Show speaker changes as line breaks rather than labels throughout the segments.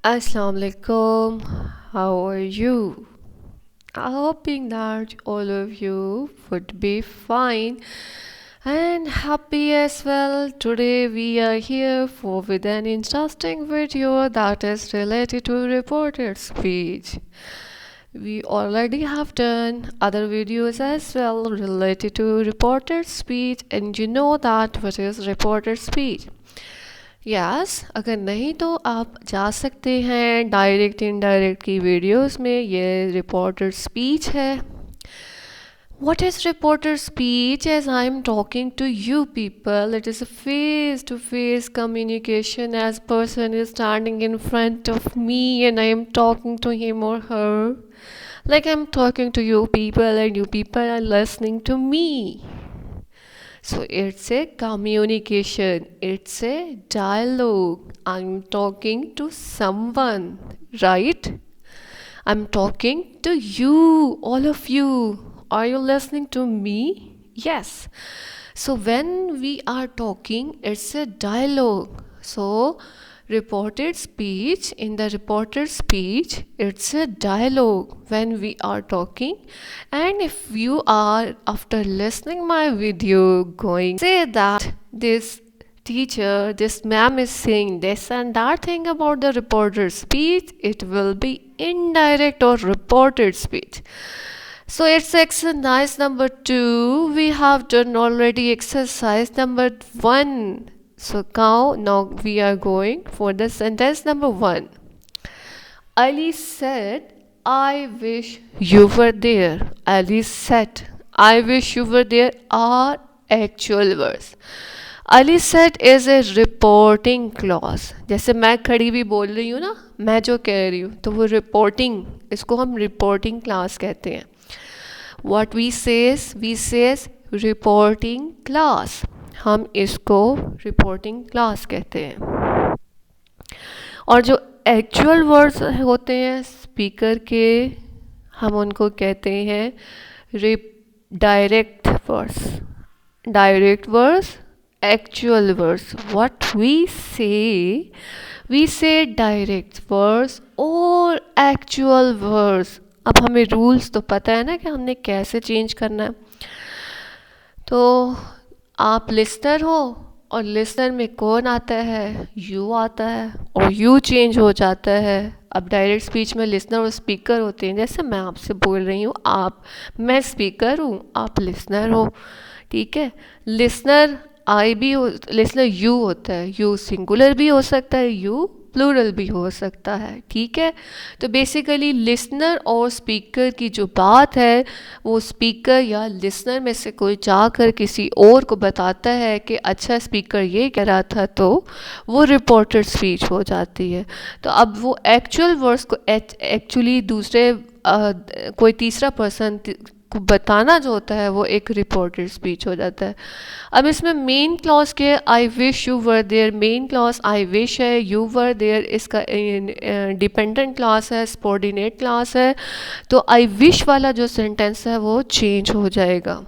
Assalamu alaikum. How are you? I'm hoping that all of you would be fine and happy as well. Today we are here for with an interesting video that is related to reported speech. We already have done other videos as well related to reported speech, and you know that what is reported speech. Yes अगर नहीं तो आप जा सकते हैं direct indirect की videos में। ये रिपोर्टर स्पीच है। What is reporter speech? As I am talking to you people, it is a face-to-face communication as person is standing in front of me and I am talking to him or her. Like I'm talking to you people and you people are listening to me. So it's a communication, it's a dialogue. I'm talking to someone, right? I'm talking to you, all of you. Are you listening to me? Yes. So when we are talking, it's a dialogue. So reported speech, in the reported speech, it's a dialogue when we are talking. And if you are after listening my video going say that this teacher, this ma'am is saying this and that thing about the reported speech, it will be indirect or reported speech. So it's exercise number 2. We have done already exercise number 1. So now we are going for the sentence number 1. Ali said, I wish you were there. Ali said, I wish you were there are actual words. Ali set is a reporting clause. जैसे मैं खड़ी भी बोल रही हूँ ना, मैं जो कह रही हूँ तो वो रिपोर्टिंग, इसको हम रिपोर्टिंग क्लास कहते हैं। What we says reporting clause, हम इसको रिपोर्टिंग क्लास कहते हैं। और जो एक्चुअल वर्ड्स होते हैं स्पीकर के, हम उनको कहते हैं direct words. Direct words, actual words. What we say direct words or actual words. अब हमें रूल्स तो पता है ना कि हमने कैसे चेंज करना है। तो आप लिस्नर हो और लिस्नर में कौन आता है? यू आता है और यू चेंज हो जाता है। अब डायरेक्ट स्पीच में लिसनर और स्पीकर होते हैं। जैसे मैं आपसे बोल रही हूँ, मैं स्पीकर हूँ, आप लिसनर हो, ठीक है। लिसनर आई भी हो, लिसनर यू होता है, यू सिंगुलर भी हो सकता है, यू प्लूरल भी हो सकता है, ठीक है। तो बेसिकली लिसनर और स्पीकर की जो बात है वो स्पीकर या लिसनर में से कोई जाकर किसी और को बताता है कि अच्छा स्पीकर ये कह रहा था, तो वो रिपोर्टेड स्पीच हो जाती है। तो अब वो एक्चुअल वर्ड्स को एक्चुअली दूसरे कोई तीसरा पर्सन को बताना जो होता है वो एक रिपोर्टेड स्पीच हो जाता है। अब इसमें मेन क्लॉज के I wish you were there, main clause I wish है, यू वर देयर इसका डिपेंडेंट क्लास है, सबऑर्डिनेट क्लास है। तो आई विश वाला जो सेंटेंस है वो चेंज हो जाएगा।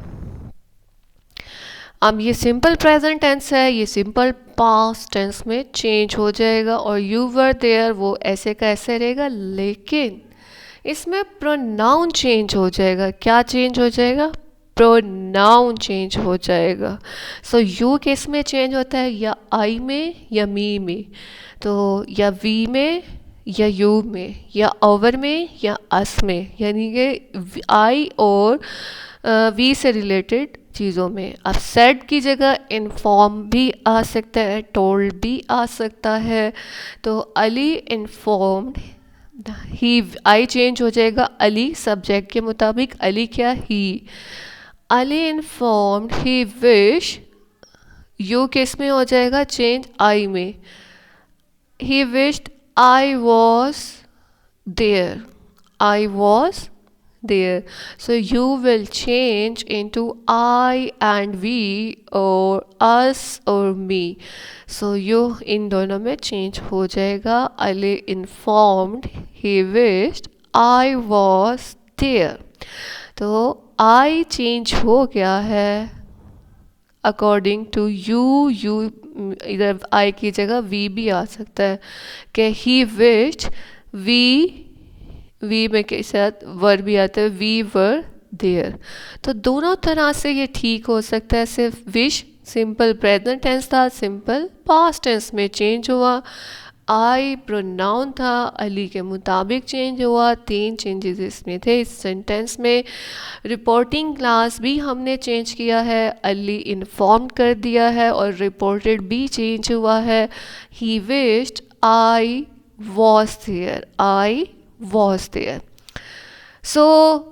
अब ये सिंपल प्रेजेंट टेंस है, ये सिंपल पास्ट टेंस में चेंज हो जाएगा। और यू वर देयर वो ऐसे का ऐसे रहेगा, लेकिन इसमें प्रोनाउन चेंज हो जाएगा। क्या चेंज हो जाएगा? प्रोनाउन चेंज हो जाएगा। सो यू किस में चेंज होता है? या आई में या मी में, तो या वी में या यू में, या ओवर में या अस में, यानी कि आई और वी से रिलेटेड चीज़ों में। अब सेड की जगह इन्फॉर्म भी आ सकता है, टोल्ड भी आ सकता है। तो Ali informed, he I change हो जाएगा अली, सब्जेक्ट के मुताबिक अली क्या? He. Ali informed he wish, you किस में हो जाएगा चेंज? आई में। He wished I was there, I was there. So you will change into I and we or us or me. So you इन दोनों में change हो जाएगा। Ali informed he wished I was there. तो I change हो गया है according to you, you इधर आई की जगह वी भी आ सकता है कि ही विश्ड, वी में के साथ वर भी आता है, वी वर देयर। तो दोनों तरह से ये ठीक हो सकता है। सिर्फ विश सिंपल प्रेजेंट टेंस था, सिंपल पास्ट टेंस में चेंज हुआ। आई प्रोनाउन था, अली के मुताबिक चेंज हुआ। 3 चेंजेस इसमें थे इस सेंटेंस में। रिपोर्टिंग क्लास भी हमने चेंज किया है, अली इन्फॉर्म कर दिया है और रिपोर्टेड भी चेंज हुआ है। He wished, I was there, I was there. So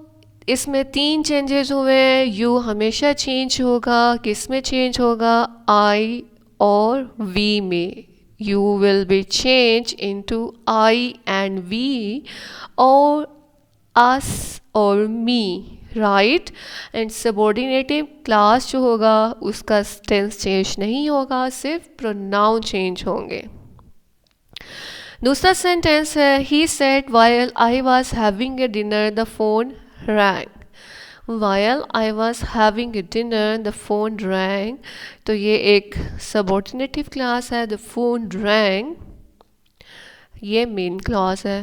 इसमें 3 चेंजेस हुए हैं। यू हमेशा चेंज होगा, किस में चेंज होगा? आई और वी में। You will be change into I and we और अस और me, right. And subordinative clause जो होगा उसका टेंस चेंज नहीं होगा, सिर्फ प्रोनाउन चेंज होंगे। दूसरा सेंटेंस है, he said while I was having a dinner the phone wrong. While I was having a dinner, the phone rang. तो ये एक subordinative class है, the phone rang. ये मेन क्लॉज है।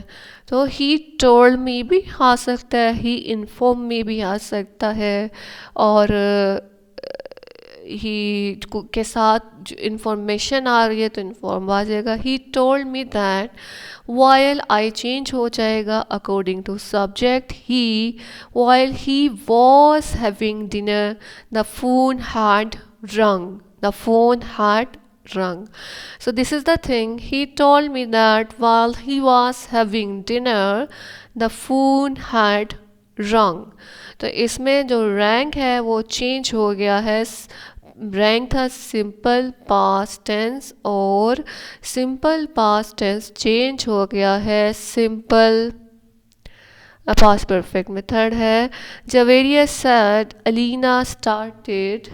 तो ही टोल्ड मी भी आ सकता है, ही इन्फॉर्म मी भी आ सकता है, और ही के साथ जो इन्फॉर्मेशन आ रही है तो इन्फॉर्म आ जाएगा। He told me that, while I change हो जाएगा according to subject he, while he was having dinner the phone had rung, the phone had rung. So this is the thing, he told me that while he was having dinner the phone had rung. तो इसमें जो rank है वो change हो गया है। Rank था simple past tense और सिंपल पास्ट टेंस चेंज हो गया है सिंपल पास्ट परफेक्ट में। थर्ड है, Javarius said Alina started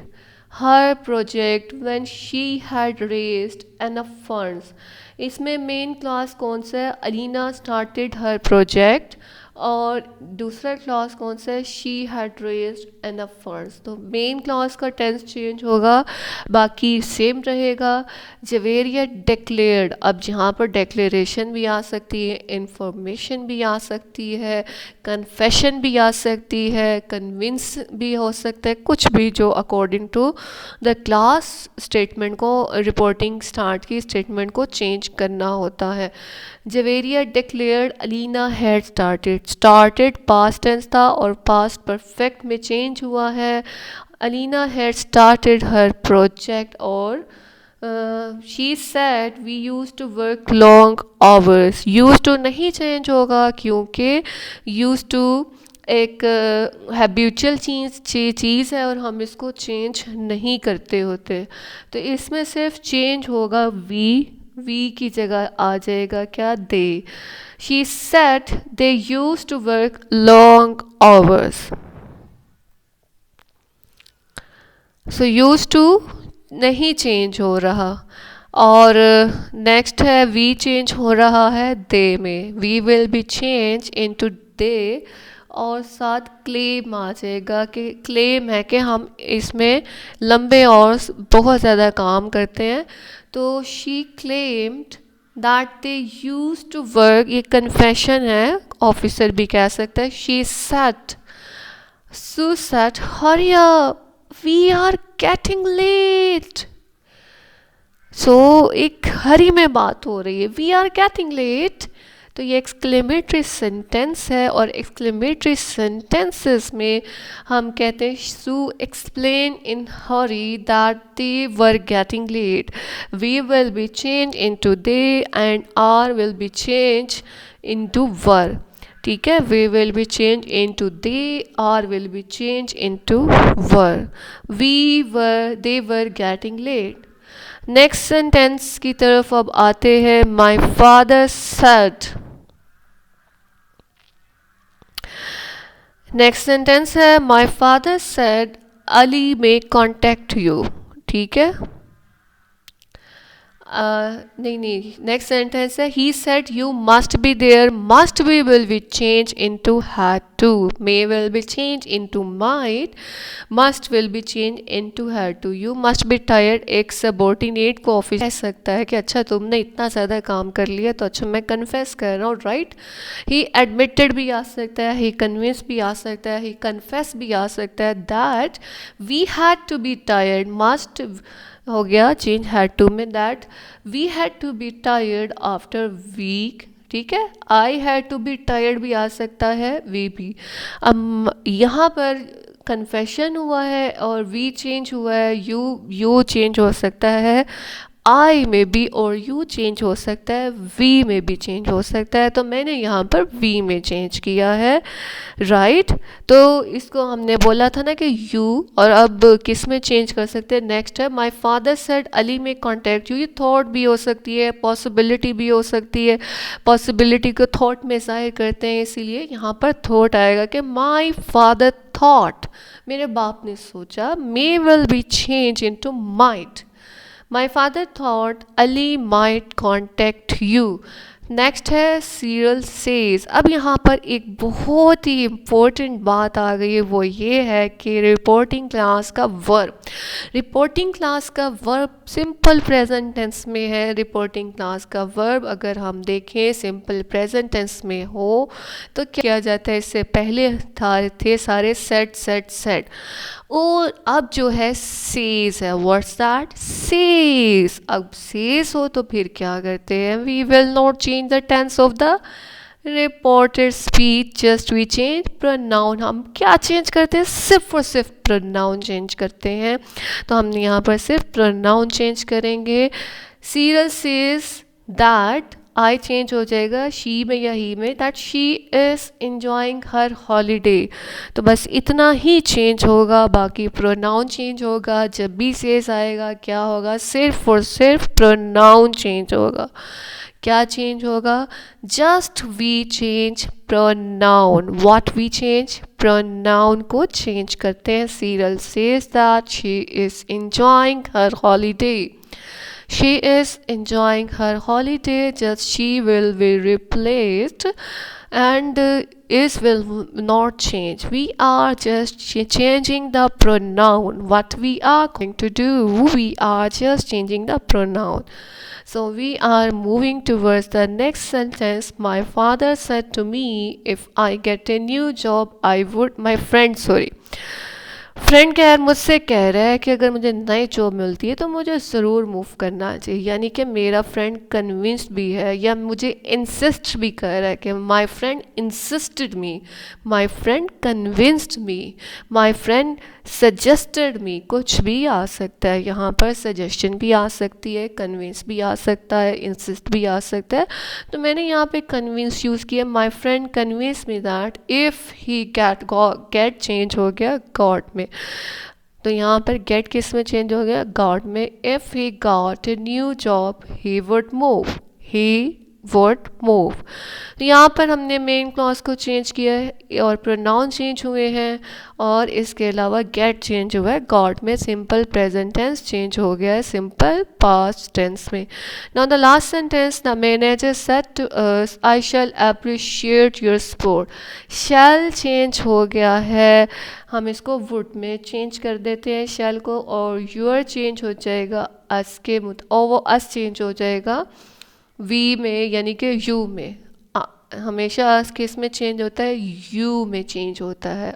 her project when she had raised enough funds. इसमें मेन क्लॉज कौन सा है? अलीना स्टार्टेड हर प्रोजेक्ट, और दूसरा क्लॉज कौन सा है? She had raised enough funds. तो मेन क्लॉज का टेंस चेंज होगा, बाकी सेम रहेगा। जवेरिया डिक्लेयर्ड, अब जहाँ पर डिक्लेरेशन भी आ सकती है, इंफॉर्मेशन भी आ सकती है, कन्फेशन भी आ सकती है, कन्विंस भी हो सकता है, कुछ भी जो according to the class statement को, रिपोर्टिंग स्टार्ट की स्टेटमेंट को चेंज करना होता है। Javeria declared Alina had started, started past tense था और पास्ट परफेक्ट में चेंज हुआ है। Alina had started her project, और she said we used to work long hours. Used to नहीं चेंज होगा क्योंकि यूज टू एक हैबिचुअल चीज़ है और हम इसको चेंज नहीं करते होते। तो इसमें सिर्फ चेंज होगा वी की जगह आ जाएगा क्या? They. She said they used to work long hours. So used to नहीं चेंज हो रहा। और नेक्स्ट है, वी चेंज हो रहा है दे में, we will be change into they, और साथ क्लेम आ जाएगा कि क्लेम है कि हम इसमें लंबे और बहुत ज़्यादा काम करते हैं। तो she claimed that they used to work, ये कन्फेशन है, ऑफिसर भी कह सकता है। She said, Sue said hurry up we are getting late. So एक हरी में बात हो रही है, वी आर गेटिंग लेट। तो ये एक्सक्लेमेटरी सेंटेंस है, और एक्सक्लेमेटरी सेंटेंसेस में हम कहते हैं Sue explain in hurry that they were getting late. We will be change into they and are will be change into were. ठीक है, we will be change into they, are will be change into were. They were getting late. Next sentence की तरफ अब आते हैं। My father said, next sentence है my father said Ali में contact you. ठीक है, नहीं नहीं, नेक्स्ट सेंटेंस है he said you must be there, must be will be change into had to, may will be change into might, must will be change into had to. You must be tired एक subordinate को office कह सकता है कि अच्छा तुमने इतना ज़्यादा काम कर लिया तो अच्छा मैं कन्फेस कर रहा हूँ, राइट। ही एडमिटेड भी आ सकता है, ही कन्विंस भी आ सकता है, ही कन्फेस भी आ सकता है that we had to be tired, must हो गया चेंज हैड टू में, that we had to be tired after week, ठीक है। I had to be tired भी आ सकता है, वी भी। अब यहाँ पर कन्फेशन हुआ है और वी चेंज हुआ है, यू चेंज हो सकता है, आई में भी, और यू चेंज हो सकता है, वी में भी चेंज हो सकता है, तो मैंने यहाँ पर वी में चेंज किया है, राइट। तो इसको हमने बोला था ना कि यू, और अब किस में चेंज कर सकते हैं, नेक्स्ट है माई फादर सेड अली में कॉन्टैक्ट यू, ये थॉट भी हो सकती है, पॉसिबिलिटी भी हो सकती है, पॉसिबिलिटी को थॉट में ज़ाहिर करते हैं, इसीलिए यहाँ पर थॉट आएगा कि माई फादर थॉट, मेरे बाप ने सोचा, may will be change into might, My father thought Ali might contact you. Next है सीरियल सेज। अब यहाँ पर एक बहुत ही इम्पोर्टेंट बात आ गई है, वो ये है कि रिपोर्टिंग क्लास का वर्ब, रिपोर्टिंग क्लास का वर्ब सिंपल प्रेजेंट टेंस में है। रिपोर्टिंग क्लास का वर्ब अगर हम देखें सिंपल प्रेजेंट टेंस में हो तो क्या किया जाता है, इससे पहले थे सारे सेट सेट सेट, और अब जो है सेज है, व्हाट्स दैट, सेज। अब सेज हो तो फिर क्या करते हैं, we will not change the tense of the reported speech, just we change pronoun. हम क्या चेंज करते हैं, सिर्फ और सिर्फ प्रोनाउन चेंज करते हैं, तो हम यहाँ पर सिर्फ प्रोनाउन चेंज करेंगे। Serial says that, I change हो जाएगा शी में या ही में, that she is enjoying her holiday, तो बस इतना ही चेंज होगा, बाकी प्रोनाउन चेंज होगा। जब भी सेज आएगा क्या होगा, सिर्फ और सिर्फ प्रोनाउन चेंज होगा। क्या चेंज होगा, just we change pronoun, what we change, pronoun को चेंज करते हैं। Cyril says that she is enjoying her holiday, she is enjoying her holiday, just she will be replaced, and is will not change. We are just changing the pronoun. What we are going to do, we are just changing the pronoun. So we are moving towards the next sentence. My father said to me, if I get a new job, I would, my friend, sorry, friend क्या यार मुझसे कह रहा है कि अगर मुझे नई जॉब मिलती है तो मुझे ज़रूर मूव करना चाहिए, यानी कि मेरा फ्रेंड कन्विंस्ड भी है या मुझे इंसिस्ट भी कर रहा है कि my friend insisted me, my friend convinced me, my friend suggested me, कुछ भी आ सकता है यहाँ पर, सजेशन भी आ सकती है, कन्विंस भी आ सकता है, इंसिस्ट भी आ सकता है। तो मैंने यहाँ पे कन्विंस यूज़ किया, my friend convince me that if he get change हो गया गॉट में, तो यहाँ पर गेट किस में चेंज हो गया, गॉट में। If he got a new job he would move, he would move. तो यहाँ पर हमने मेन क्लॉज को चेंज किया है और प्रोनाउन चेंज हुए हैं, और इसके अलावा गेट चेंज हुआ है गॉट में, सिंपल प्रेजेंट टेंस चेंज हो गया है सिंपल पास्ट टेंस में। Now the last sentence, the manager said to us I shall appreciate your support, shall change हो गया है, हम इसको वुड में चेंज कर देते हैं शैल को, और योर चेंज हो जाएगा अस के और वो अस चेंज हो जाएगा वी में, यानी कि यू में। हमेशा अस किस में चेंज होता है, यू में चेंज होता है।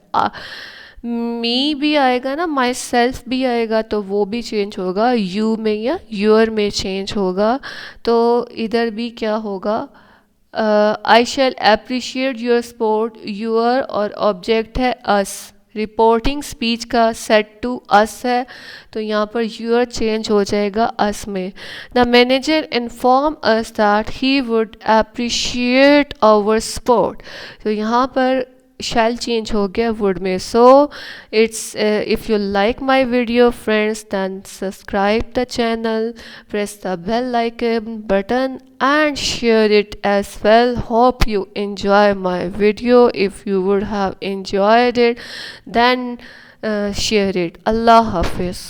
मी भी आएगा ना, माई सेल्फ भी आएगा तो वो भी चेंज होगा यू में या योर में चेंज होगा। तो इधर भी क्या होगा, आई shall appreciate your support, your और ऑब्जेक्ट है अस, रिपोर्टिंग स्पीच का सेट टू अस है, तो यहाँ पर यूर चेंज हो जाएगा अस में। The manager inform us that he would appreciate our support, तो यहाँ पर शैल चेंज हो गया वुड में। So it's if you like my video friends then subscribe the channel, press the bell icon button and share it as well. Hope you enjoy my video. If you would have enjoyed it then share it. Allah Hafiz.